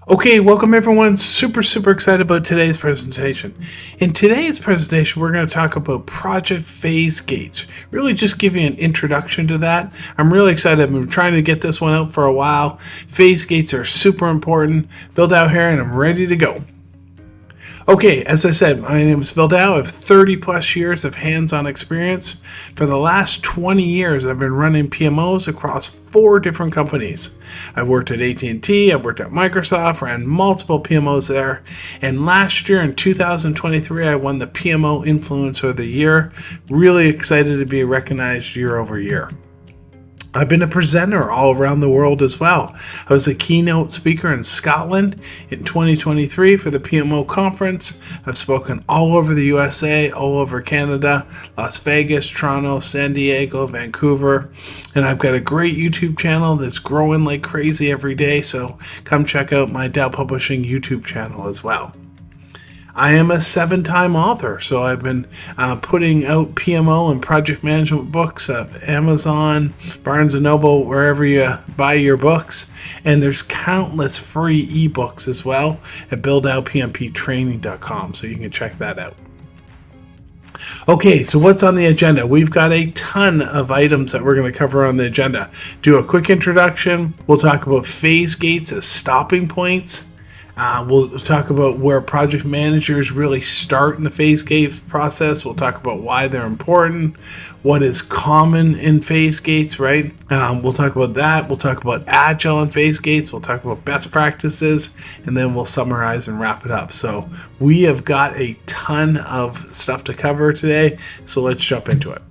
Okay, welcome everyone. Super excited about today's presentation. In today's presentation, we're going to talk about project phase gates. Really just give you an introduction to that. I'm really excited. I've been trying to get this one out for a while. Phase gates are super important. Built out here and I'm ready to go. Okay, as I said, my name is Bill Dow. I have 30 plus years of hands-on experience. For the last 20 years, I've been running PMOs across 4 different companies. I've worked at AT&T, I've worked at Microsoft, ran multiple PMOs there, and last year in 2023, I won the PMO Influencer of the Year. Really excited to be recognized year over year. I've been a presenter all around the world as well. I was a keynote speaker in Scotland in 2023 for the PMO conference. I've spoken all over the USA, all over Canada, Las Vegas, Toronto, San Diego, Vancouver, and I've got a great YouTube channel that's growing like crazy every day, so come check out my Dow Publishing YouTube channel as well. I am a 7-time author, so I've been putting out PMO and project management books at Amazon, Barnes & Noble, wherever you buy your books. And there's countless free ebooks as well at buildoutpmptraining.com, so you can check that out. Okay, so what's on the agenda? We've got a ton of items that we're going to cover on the agenda. Do a quick introduction. We'll talk about phase gates as stopping points. We'll talk about where project managers really start in the phase gates process. We'll talk about why they're important, what is common in phase gates, right? We'll talk about that. We'll talk about agile in phase gates. We'll talk about best practices, and then we'll summarize and wrap it up. So we have got a ton of stuff to cover today, so let's jump into it.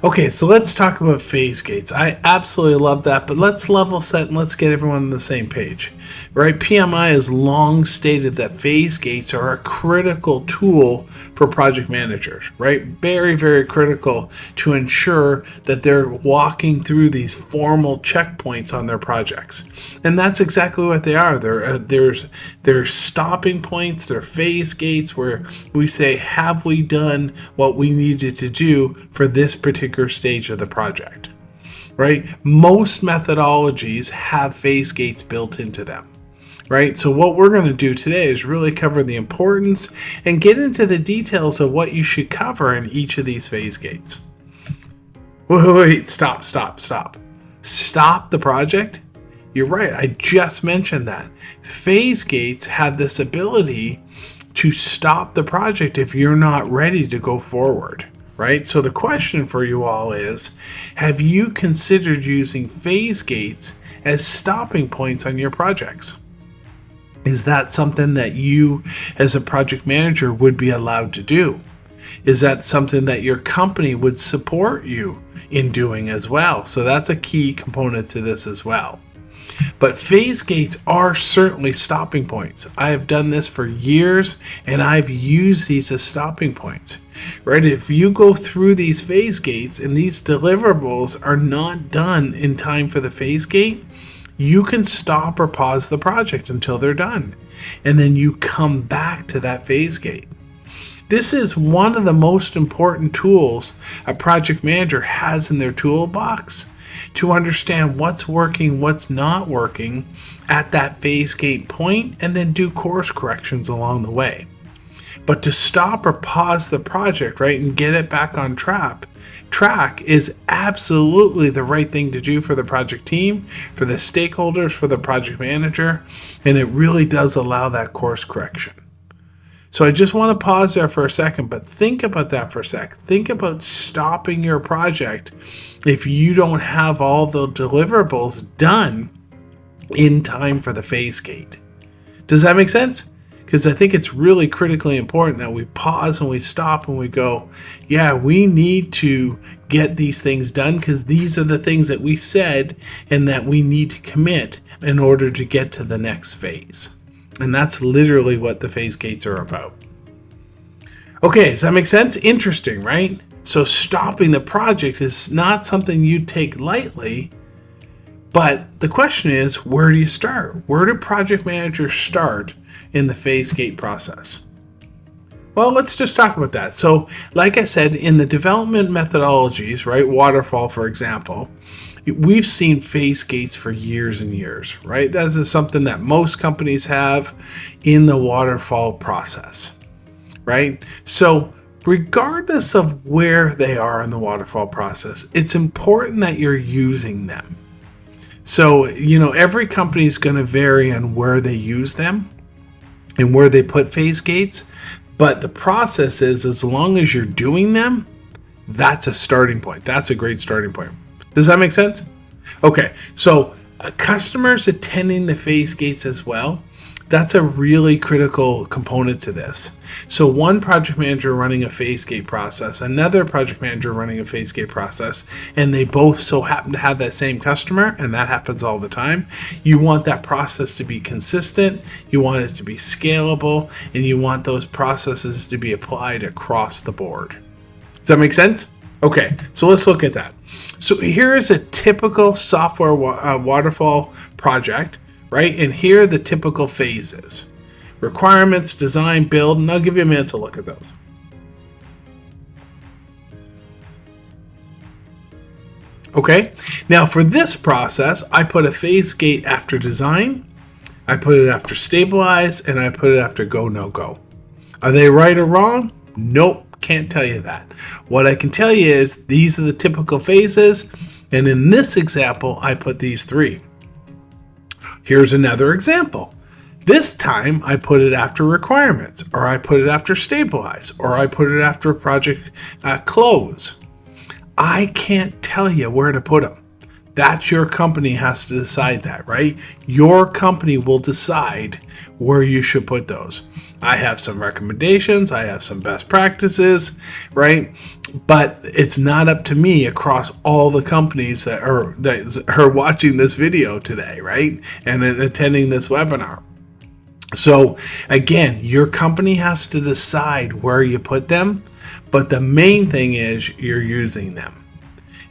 Okay, so let's talk about phase gates. I absolutely love that, but let's level set and let's get everyone on the same page, right? PMI has long stated that phase gates are a critical tool for project managers, right? Very critical to ensure that they're walking through these formal checkpoints on their projects. And that's exactly what they are. They're stopping points, they're phase gates where we say, have we done what we needed to do for this particular stage of the project, right? Most methodologies have phase gates built into them, right? So what we're going to do today is really cover the importance and get into the details of what you should cover in each of these phase gates. Wait, stop. Stop the project? You're right, I just mentioned that. Phase gates have this ability to stop the project if you're not ready to go forward. Right? So the question for you all is, have you considered using phase gates as stopping points on your projects? Is that something that you as a project manager would be allowed to do? Is that something that your company would support you in doing as well? So that's a key component to this as well. But phase gates are certainly stopping points. I have done this for years and I've used these as stopping points, right? If you go through these phase gates and these deliverables are not done in time for the phase gate, you can stop or pause the project until they're done. And then you come back to that phase gate. This is one of the most important tools a project manager has in their toolbox to understand what's working, what's not working at that phase gate point, and then do course corrections along the way. But to stop or pause the project, right, and get it back on track is absolutely the right thing to do for the project team, for the stakeholders, for the project manager, and it really does allow that course correction. So I just want to pause there for a second, but think about that for a sec. Think about stopping your project if you don't have all the deliverables done in time for the phase gate. Does that make sense? Because I think it's really critically important that we pause and we stop and we go, yeah, we need to get these things done because these are the things that we said and that we need to commit in order to get to the next phase. And that's literally what the phase gates are about. Okay, does that make sense? Interesting, right? So stopping the project is not something you take lightly, but the question is, where do you start? Where do project managers start in the phase gate process? Well, let's just talk about that. So, like I said, in the development methodologies, right, waterfall, for example, we've seen phase gates for years and years, right? That is something that most companies have in the waterfall process, right? So regardless of where they are in the waterfall process, it's important that you're using them. So, every company is going to vary on where they use them and where they put phase gates. But the process is, as long as you're doing them, that's a starting point. That's a great starting point. Does that make sense? Okay, so customers attending the phase gates as well, that's a really critical component to this. So one project manager running a phase gate process, another project manager running a phase gate process, and they both so happen to have that same customer, and that happens all the time. You want that process to be consistent, you want it to be scalable, and you want those processes to be applied across the board. Does that make sense? Okay, so let's look at that. So here is a typical software waterfall project, right? And here are the typical phases: requirements, design, build, and I'll give you a minute to look at those. Okay, now for this process, I put a phase gate after design, I put it after stabilize, and I put it after go, no go. Are they right or wrong? Nope, can't tell you that. What I can tell you is these are the typical phases, and in this example, I put these three. Here's another example. This time I put it after requirements, or I put it after stabilize, or I put it after project close. I can't tell you where to put them. That's your company has to decide that, right? Your company will decide where you should put those. I have some recommendations, I have some best practices, right? But it's not up to me across all the companies that are watching this video today, right? And attending this webinar. So again, your company has to decide where you put them, but the main thing is you're using them.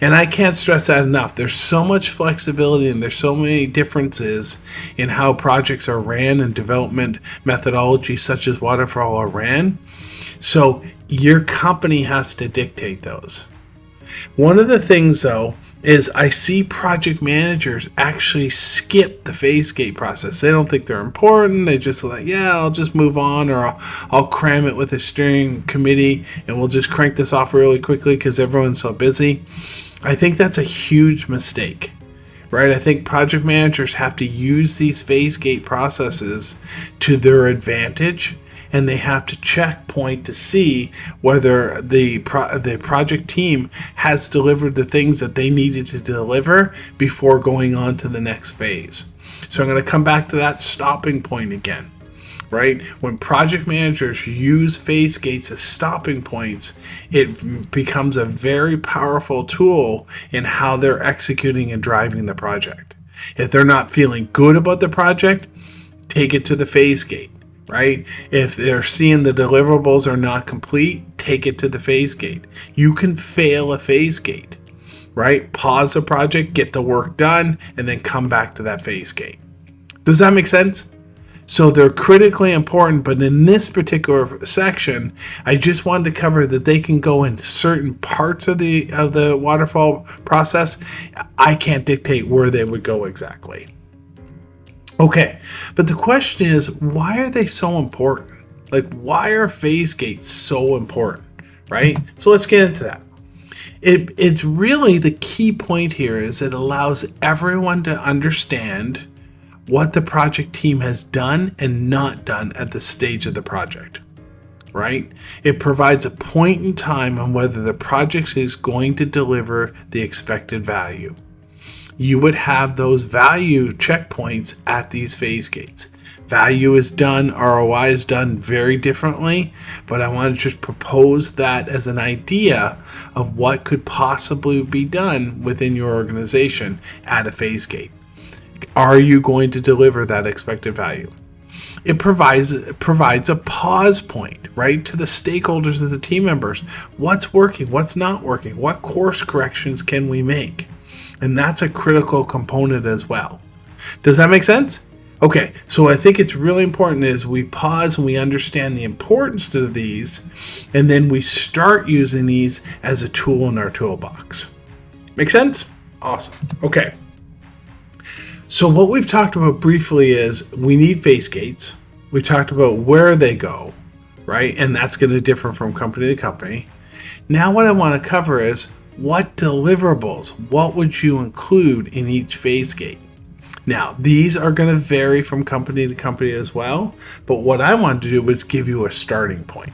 And I can't stress that enough. There's so much flexibility and there's so many differences in how projects are ran and development methodologies such as waterfall are ran. So your company has to dictate those. One of the things though is I see project managers actually skip the phase gate process. They don't think they're important. They just like, yeah, I'll just move on, or I'll cram it with a steering committee and we'll just crank this off really quickly because everyone's so busy. I think that's a huge mistake, right? I think project managers have to use these phase gate processes to their advantage, and they have to checkpoint to see whether the project team has delivered the things that they needed to deliver before going on to the next phase. So I'm going to come back to that stopping point again. Right? When project managers use phase gates as stopping points, it becomes a very powerful tool in how they're executing and driving the project. If they're not feeling good about the project, take it to the phase gate, right? If they're seeing the deliverables are not complete, take it to the phase gate. You can fail a phase gate, right? Pause the project, get the work done, and then come back to that phase gate. Does that make sense? So they're critically important, but in this particular section, I just wanted to cover that they can go in certain parts of the waterfall process. I can't dictate where they would go exactly. Okay, but the question is, why are they so important? Like, why are phase gates so important, right? So let's get into that. It's really the key point here is it allows everyone to understand what the project team has done and not done at the stage of the project, right? It provides a point in time on whether the project is going to deliver the expected value. You would have those value checkpoints at these phase gates. Value is done, ROI is done very differently, but I want to just propose that as an idea of what could possibly be done within your organization at a phase gate. Are you going to deliver that expected value? It provides a pause point, right, to the stakeholders as the team members. What's working? What's not working? What course corrections can we make? And that's a critical component as well. Does that make sense? Okay, so I think it's really important is we pause and we understand the importance of these, and then we start using these as a tool in our toolbox. Make sense? Awesome. Okay. So what we've talked about briefly is we need phase gates. We talked about where they go, right? And that's going to differ from company to company. Now what I want to cover is what deliverables, what would you include in each phase gate? Now, these are going to vary from company to company as well, but what I wanted to do was give you a starting point.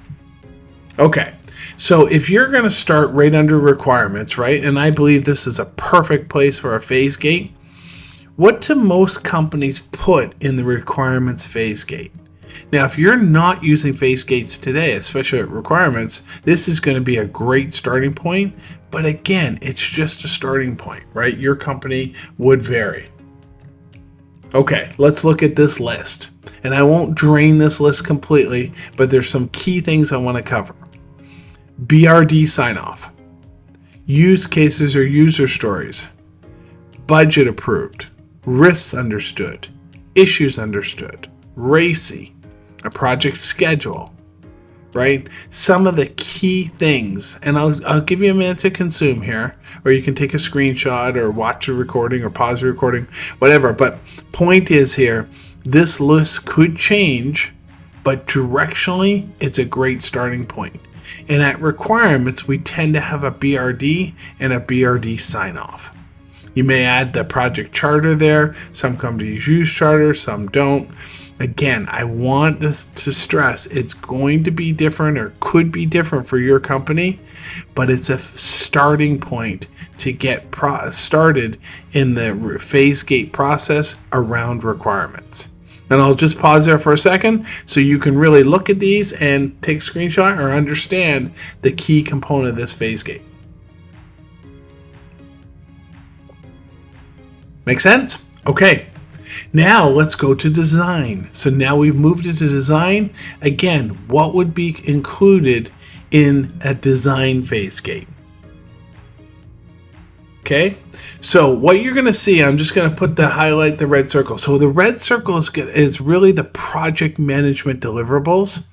Okay, so if you're going to start right under requirements, right, and I believe this is a perfect place for a phase gate, what do most companies put in the requirements phase gate? Now, if you're not using phase gates today, especially at requirements, this is going to be a great starting point. But again, it's just a starting point, right? Your company would vary. Okay, let's look at this list. And I won't drain this list completely, but there's some key things I want to cover. BRD sign-off, use cases or user stories, budget approved, risks understood, issues understood, RACI, a project schedule, right? Some of the key things, and I'll give you a minute to consume here, or you can take a screenshot or watch a recording or pause the recording, whatever. But point is here, this list could change, but directionally, it's a great starting point. And at requirements, we tend to have a BRD and a BRD sign-off. You may add the project charter there. Some companies use charter, some don't. Again, I want to stress it's going to be different or could be different for your company, but it's a starting point to get started in the phase gate process around requirements. And I'll just pause there for a second so you can really look at these and take a screenshot or understand the key component of this phase gate. Make sense? Okay. Now let's go to design. So now we've moved into design. Again, what would be included in a design phase gate? Okay. So what you're going to see, I'm just going to highlight the red circle. So the red circle is really the project management deliverables.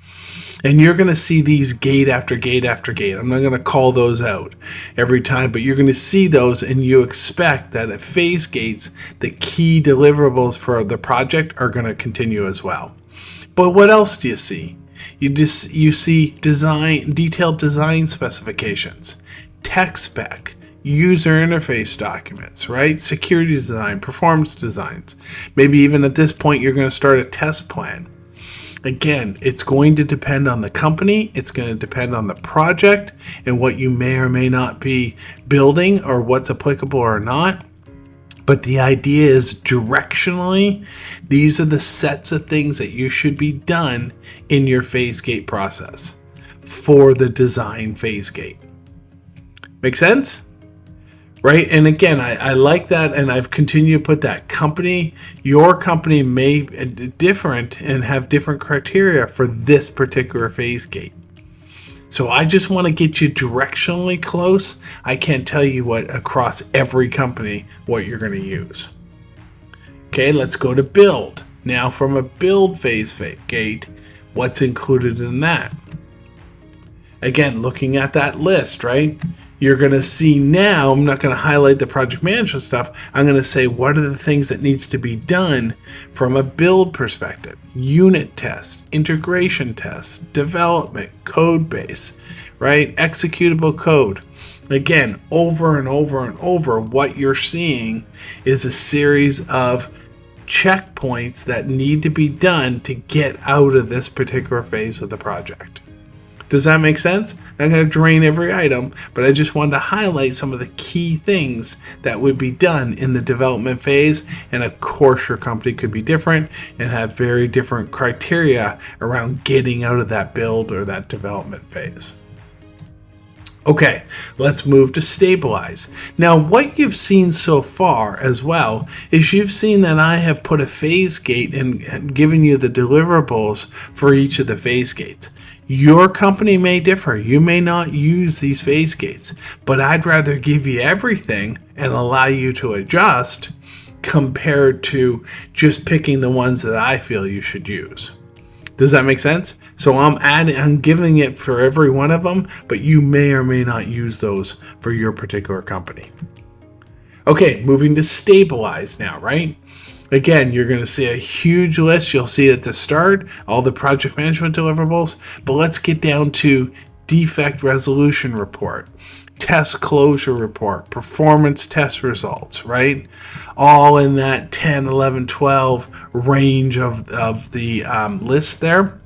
And you're going to see these gate after gate after gate. I'm not going to call those out every time, but you're going to see those, and you expect that at phase gates, the key deliverables for the project are going to continue as well. But what else do you see? You see detailed design specifications, tech spec, user interface documents, right? Security design, performance designs. Maybe even at this point, you're going to start a test plan. Again, it's going to depend on the company, it's going to depend on the project and what you may or may not be building or what's applicable or not. But the idea is directionally, these are the sets of things that you should be done in your phase gate process for the design phase gate. Make sense? Right? And again, I like that, and I've continued to put that your company may be different and have different criteria for this particular phase gate. So I just want to get you directionally close. I can't tell you what across every company what you're going to use. Okay, let's go to build. Now from a build phase gate, what's included in that? Again, looking at that list, right? You're going to see now, I'm not going to highlight the project management stuff. I'm going to say what are the things that needs to be done from a build perspective. Unit tests, integration tests, development, code base, right? Executable code. Again, over and over and over, what you're seeing is a series of checkpoints that need to be done to get out of this particular phase of the project. Does that make sense? I'm going to drain every item, but I just wanted to highlight some of the key things that would be done in the development phase. And of course, your company could be different and have very different criteria around getting out of that build or that development phase. Okay, let's move to stabilize. Now, what you've seen so far as well is you've seen that I have put a phase gate and given you the deliverables for each of the phase gates. Your company may differ. You may not use these phase gates, but I'd rather give you everything and allow you to adjust compared to just picking the ones that I feel you should use. Does that make sense? So I'm giving it for every one of them, but you may or may not use those for your particular company. Okay, moving to stabilize now, right? Again, you're going to see a huge list. You'll see at the start all the project management deliverables, but let's get down to defect resolution report, test closure report, performance test results, right? All in that 10, 11, 12 range of the list there.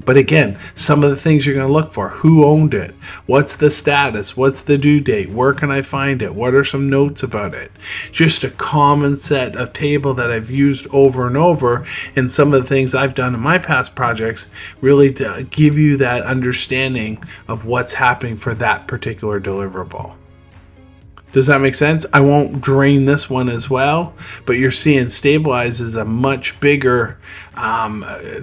But again, some of the things you're going to look for: who owned it? What's the status? What's the due date? Where can I find it? What are some notes about it? Just a common set of table that I've used over and over, and some of the things I've done in my past projects really to give you that understanding of what's happening for that particular deliverable. Does that make sense? I won't drain this one as well, but you're seeing stabilize is a much bigger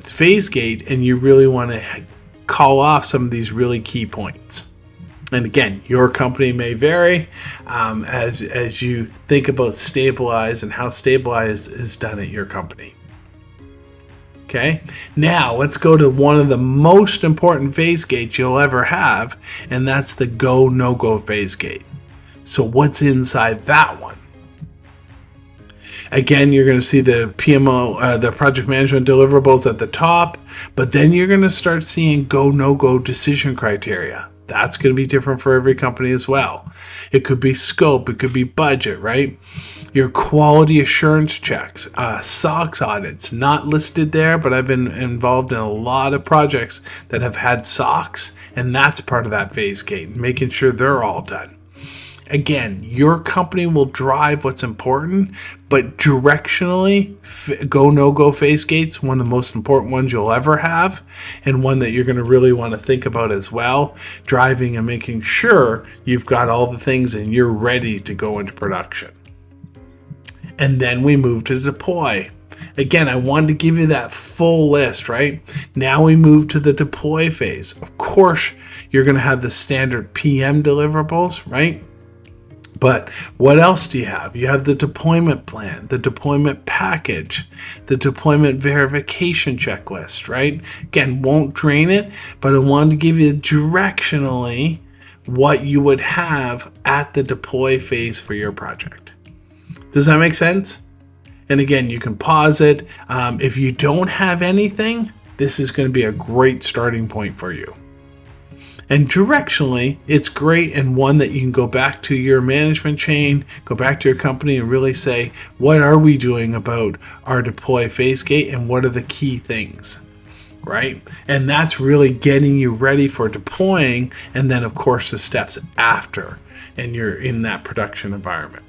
phase gate, and you really want to call off some of these really key points. And again, your company may vary as you think about stabilize and how stabilize is done at your company. Okay, now let's go to one of the most important phase gates you'll ever have, and that's the go, no-go phase gate. So what's inside that one? Again, you're going to see the PMO, the project management deliverables at the top, but then you're going to start seeing go, no-go decision criteria. That's going to be different for every company as well. It could be scope, it could be budget, right? Your quality assurance checks, SOX audits, not listed there, but I've been involved in a lot of projects that have had SOX, and that's part of that phase gate, making sure they're all done. Again, your company will drive what's important, but directionally, go, no-go phase gates, one of the most important ones you'll ever have, and one that you're going to really want to think about as well, driving and making sure you've got all the things and you're ready to go into production. And then we move to deploy. Again, I wanted to give you that full list, right? Now we move to the deploy phase. Of course, you're going to have the standard PM deliverables, right? But what else do you have? You have the deployment plan, the deployment package, the deployment verification checklist, right? Again, won't drain it, but I wanted to give you directionally what you would have at the deploy phase for your project. Does that make sense? And again, you can pause it. If you don't have anything, this is going to be a great starting point for you. And directionally, it's great, and one that you can go back to your management chain, go back to your company and really say, what are we doing about our deploy phase gate and what are the key things, right? And that's really getting you ready for deploying, and then of course the steps after, and you're in that production environment.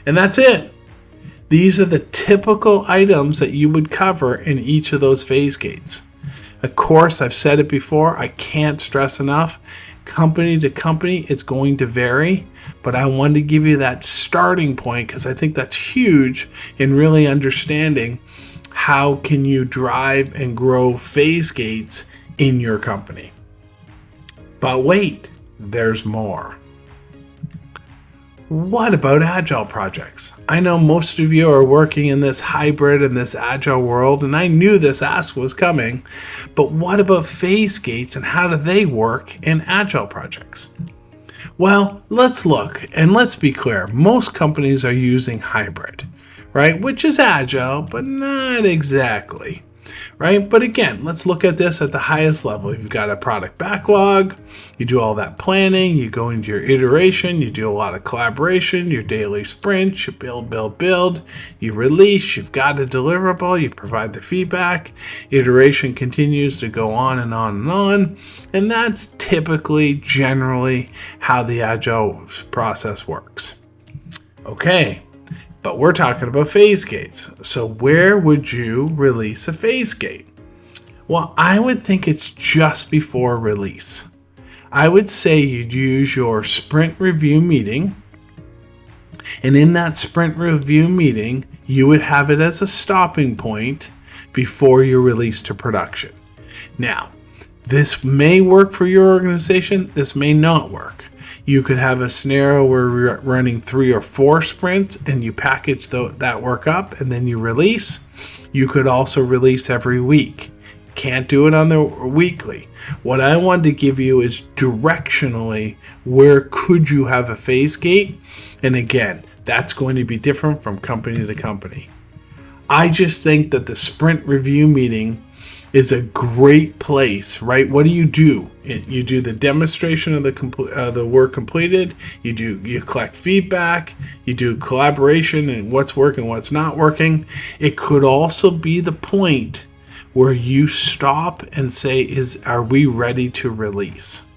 And that's it. These are the typical items that you would cover in each of those phase gates. Of course, I've said it before, I can't stress enough, company to company, it's going to vary, but I wanted to give you that starting point because I think that's huge in really understanding how can you drive and grow phase gates in your company. But wait, there's more. What about agile projects? I know most of you are working in this hybrid and this agile world, and I knew this ask was coming, but what about phase gates and how do they work in agile projects? Well, let's look and let's be clear. Most companies are using hybrid, right? Which is agile, but not exactly. Right? But again, let's look at this at the highest level. You've got a product backlog, you do all that planning, you go into your iteration, you do a lot of collaboration, your daily sprints, you build, you release, you've got a deliverable, you provide the feedback, iteration continues to go on and on and on, and that's typically, generally, how the agile process works. Okay. But we're talking about phase gates. So where would you release a phase gate? Well, I would think it's just before release. I would say you'd use your sprint review meeting. And in that sprint review meeting, you would have it as a stopping point before you release to production. Now, this may work for your organization. This may not work. You could have a scenario where you're running 3 or 4 sprints and you package that work up and then you release. You could also release every week. Can't do it on the weekly. What I wanted to give you is directionally where could you have a phase gate? And again, That's going to be different from company to company. I just think that the sprint review meeting is a great place, right? What do? You do the demonstration of the work completed. You collect feedback. You do collaboration and what's working, what's not working. It could also be the point where you stop and say, are we ready to release?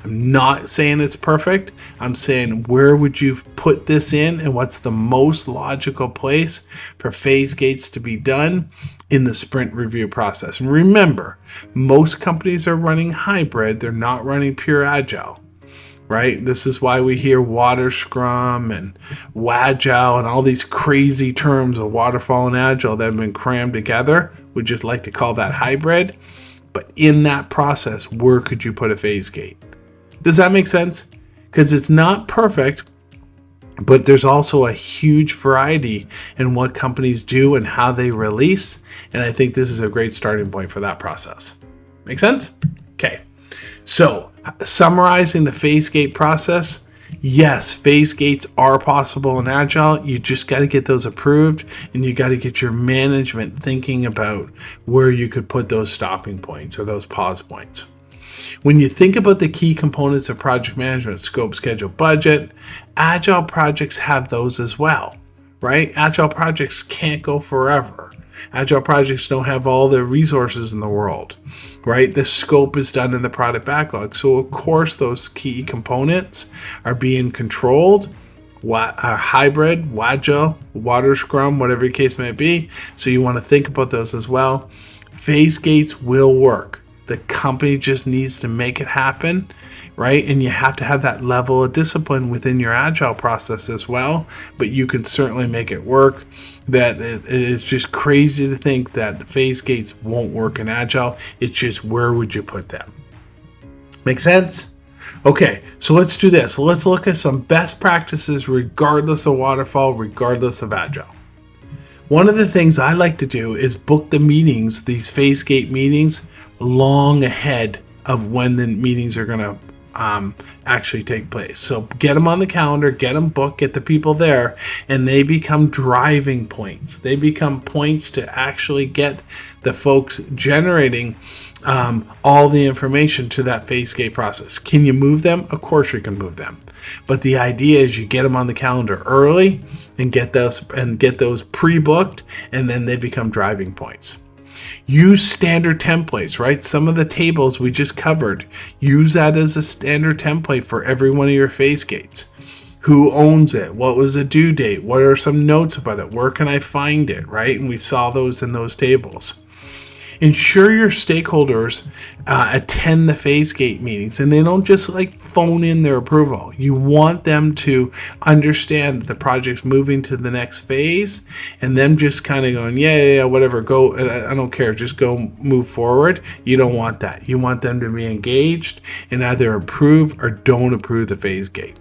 I'm not saying it's perfect. I'm saying, where would you put this in, and what's the most logical place for phase gates to be done in the sprint review process? And remember, most companies are running hybrid. They're not running pure agile, right? This is why we hear water scrum and wagile and all these crazy terms of waterfall and agile that have been crammed together. We just like to call that hybrid. But in that process, where could you put a phase gate? Does that make sense? Because it's not perfect, but there's also a huge variety in what companies do and how they release. And I think this is a great starting point for that process. Make sense? Okay. So summarizing the phase gate process, yes, phase gates are possible in Agile. You just got to get those approved, and you got to get your management thinking about where you could put those stopping points or those pause points. When you think about the key components of project management, scope, schedule, budget, Agile projects have those as well, right? Agile projects can't go forever. Agile projects don't have all the resources in the world, right? The scope is done in the product backlog. So of course, those key components are being controlled, hybrid, Agile, water scrum, whatever the case may be. So you want to think about those as well. Phase gates will work. The company just needs to make it happen, right? And you have to have that level of discipline within your Agile process as well, but you can certainly make it work. That it's just crazy to think that phase gates won't work in Agile. It's just, where would you put them? Make sense? Okay, so let's do this. Let's look at some best practices regardless of waterfall, regardless of Agile. One of the things I like to do is book the meetings, these phase gate meetings, long ahead of when the meetings are going to actually take place. So get them on the calendar, get them booked, get the people there, and they become driving points. They become points to actually get the folks generating all the information to that phase gate process. Can you move them? Of course you can move them. But the idea is you get them on the calendar early and get those pre-booked, and then they become driving points. Use standard templates, right? Some of the tables we just covered, use that as a standard template for every one of your phase gates. Who owns it? What was the due date? What are some notes about it? Where can I find it, right? And we saw those in those tables. Ensure your stakeholders attend the phase gate meetings, and they don't just phone in their approval. You want them to understand that the project's moving to the next phase, and them just kind of going, yeah, whatever, go, I don't care, just go move forward. You don't want that. You want them to be engaged and either approve or don't approve the phase gate.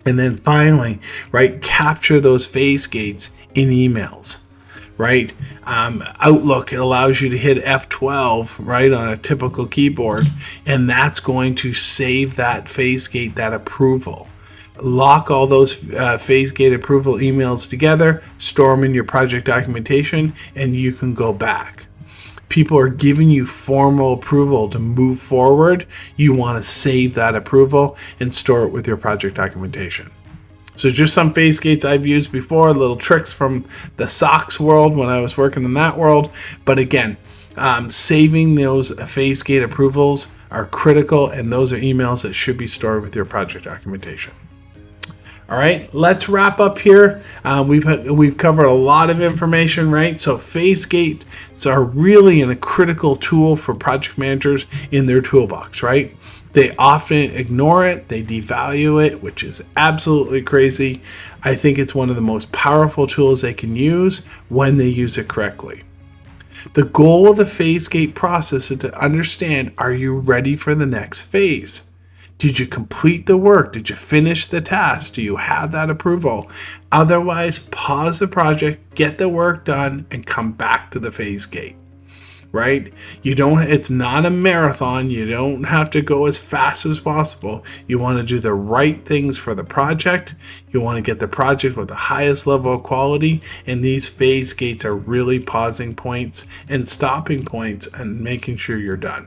And then finally, right, capture those phase gates in emails. Right? Outlook allows you to hit F12, right, on a typical keyboard, and that's going to save that phase gate, that approval. Lock all those phase gate approval emails together, store them in your project documentation, and you can go back. People are giving you formal approval to move forward. You want to save that approval and store it with your project documentation. So just some phase gates I've used before, little tricks from the SOX world when I was working in that world. But again, saving those phase gate approvals are critical, and those are emails that should be stored with your project documentation. All right, let's wrap up here. We've covered a lot of information, right? So phase gates are really a critical tool for project managers in their toolbox, right? They often ignore it, they devalue it, which is absolutely crazy. I think it's one of the most powerful tools they can use when they use it correctly. The goal of the phase gate process is to understand, are you ready for the next phase? Did you complete the work? Did you finish the task? Do you have that approval? Otherwise, pause the project, get the work done, and come back to the phase gate. right? It's not a marathon. You don't have to go as fast as possible. You want to do the right things for the project. You want to get the project with the highest level of quality. And these phase gates are really pausing points and stopping points and making sure you're done.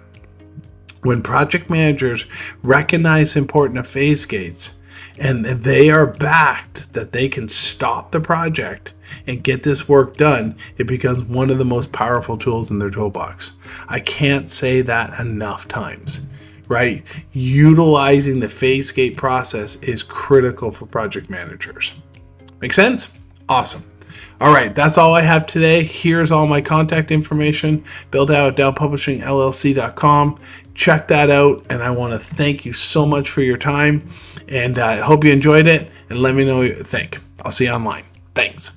When project managers recognize the importance of phase gates and they are backed that they can stop the project and get this work done, it becomes one of the most powerful tools in their toolbox. I can't say that enough times, right? Utilizing the phase gate process is critical for project managers. Make sense? Awesome. All right, that's all I have today. Here's all my contact information, built out at dellpublishingllc.com. Check that out, and I want to thank you so much for your time, and I hope you enjoyed it, and let me know what you think. I'll see you online. Thanks.